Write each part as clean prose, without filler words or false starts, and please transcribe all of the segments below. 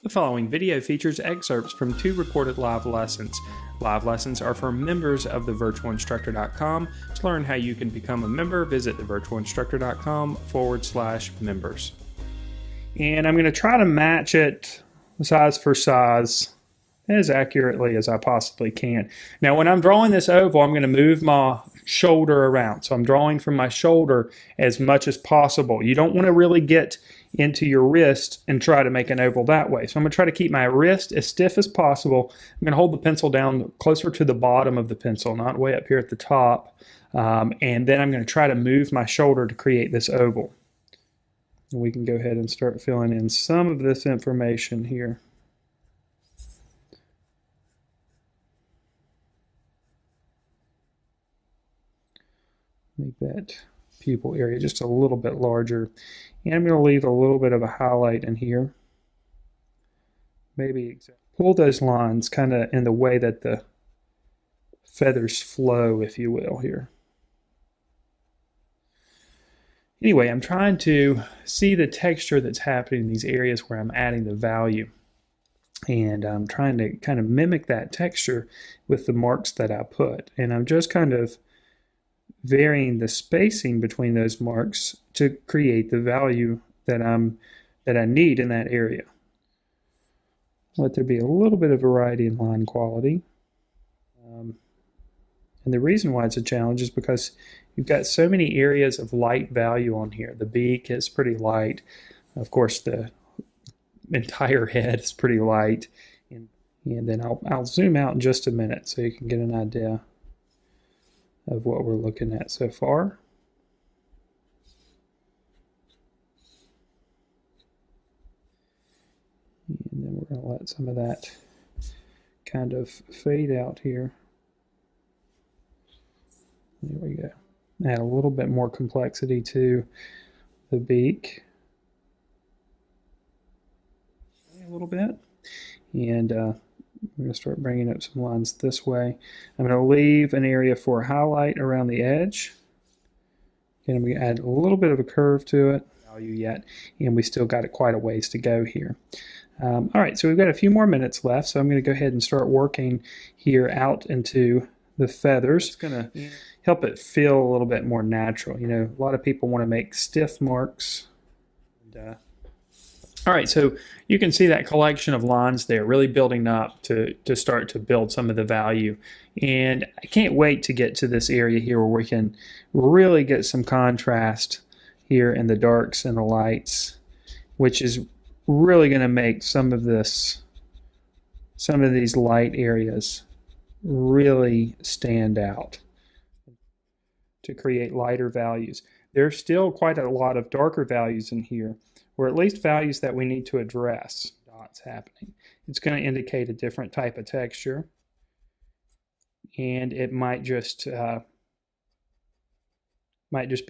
The following video features excerpts from 2 recorded live lessons. Live lessons are for members of thevirtualinstructor.com. To learn how you can become a member, visit thevirtualinstructor.com/members. And I'm going to try to match it size for size as accurately as I possibly can. Now, when I'm drawing this oval, I'm going to move my shoulder around. So I'm drawing from my shoulder as much as possible. You don't want to really get into your wrist and try to make an oval that way. So I'm going to try to keep my wrist as stiff as possible. I'm going to hold the pencil down closer to the bottom of the pencil, not way up here at the top. And then I'm going to try to move my shoulder to create this oval. And we can go ahead and start filling in some of this information here. Make that pupil area just a little bit larger. And I'm going to leave a little bit of a highlight in here. Maybe pull those lines kind of in the way that the feathers flow, if you will, here. Anyway, I'm trying to see the texture that's happening in these areas where I'm adding the value. And I'm trying to kind of mimic that texture with the marks that I put. And I'm just kind of varying the spacing between those marks to create the value that I need in that area. Let there be a little bit of variety in line quality. And the reason why it's a challenge is because you've got so many areas of light value on here. The beak is pretty light. Of course, the entire head is pretty light. And then I'll zoom out in just a minute so you can get an idea of what we're looking at so far. And then we're going to let some of that kind of fade out here. There we go. Add a little bit more complexity to the beak. A little bit. And I'm going to start bringing up some lines this way. I'm going to leave an area for a highlight around the edge. And I'm going to add a little bit of a curve to it. Value yet, and we still got it quite a ways to go here. All right, so we've got a few more minutes left, so I'm going to go ahead and start working here out into the feathers. It's going to help it feel a little bit more natural. You know, a lot of people want to make stiff marks. All right, so you can see that collection of lines there really building up to start to build some of the value. And I can't wait to get to this area here where we can really get some contrast here in the darks and the lights, which is really going to make some of these light areas really stand out to create lighter values. There's still quite a lot of darker values in here, or at least values that we need to address. Dots happening. It's going to indicate a different type of texture, and it might just be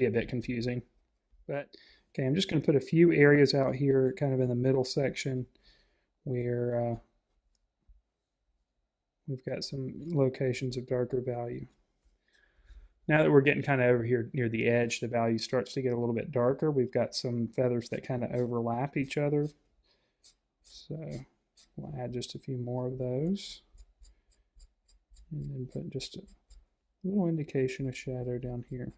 a bit confusing. But okay, I'm just going to put a few areas out here, kind of in the middle section, where we've got some locations of darker value. Now that we're getting kind of over here near the edge, the value starts to get a little bit darker. We've got some feathers that kind of overlap each other. So we'll add just a few more of those. And then put just a little indication of shadow down here.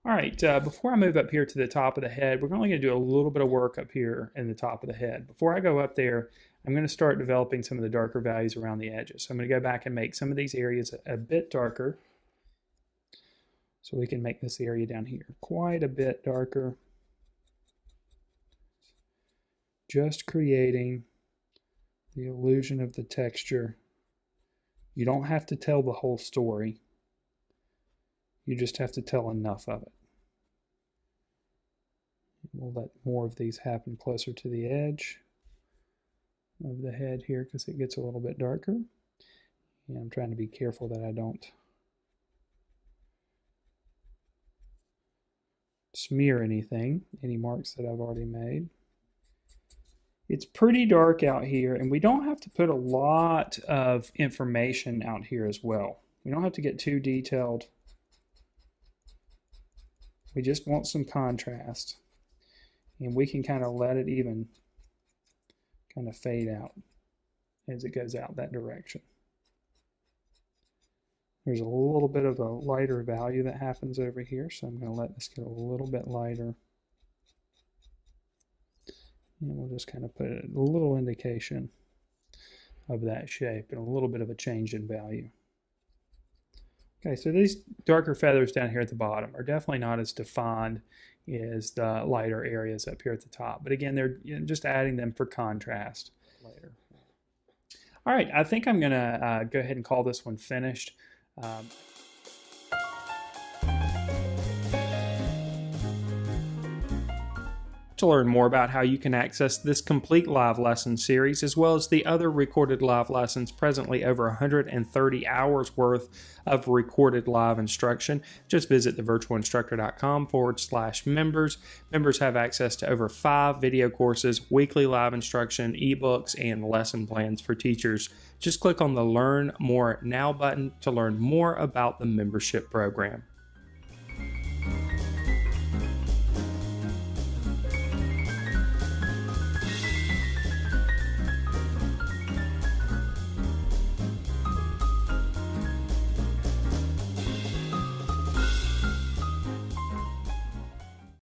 All right, before I move up here to the top of the head, we're only going to do a little bit of work up here in the top of the head. Before I go up there, I'm going to start developing some of the darker values around the edges. So I'm going to go back and make some of these areas a bit darker. So we can make this area down here quite a bit darker. Just creating the illusion of the texture. You don't have to tell the whole story. You just have to tell enough of it. We'll let more of these happen closer to the edge of the head here because it gets a little bit darker. And I'm trying to be careful that I don't smear any marks that I've already made. It's pretty dark out here, and we don't have to put a lot of information out here as well. We don't have to get too detailed. We just want some contrast, and we can kind of let it even kind of fade out as it goes out that direction. There's a little bit of a lighter value that happens over here, so I'm going to let this get a little bit lighter. And we'll just kind of put a little indication of that shape and a little bit of a change in value. Okay, so these darker feathers down here at the bottom are definitely not as defined as the lighter areas up here at the top. But again, they're just adding them for contrast later. All right, I think I'm going to go ahead and call this one finished. To learn more about how you can access this complete live lesson series, as well as the other recorded live lessons, presently over 130 hours worth of recorded live instruction, just visit thevirtualinstructor.com/members. Members have access to over 5 video courses, weekly live instruction, ebooks, and lesson plans for teachers. Just click on the Learn More Now button to learn more about the membership program.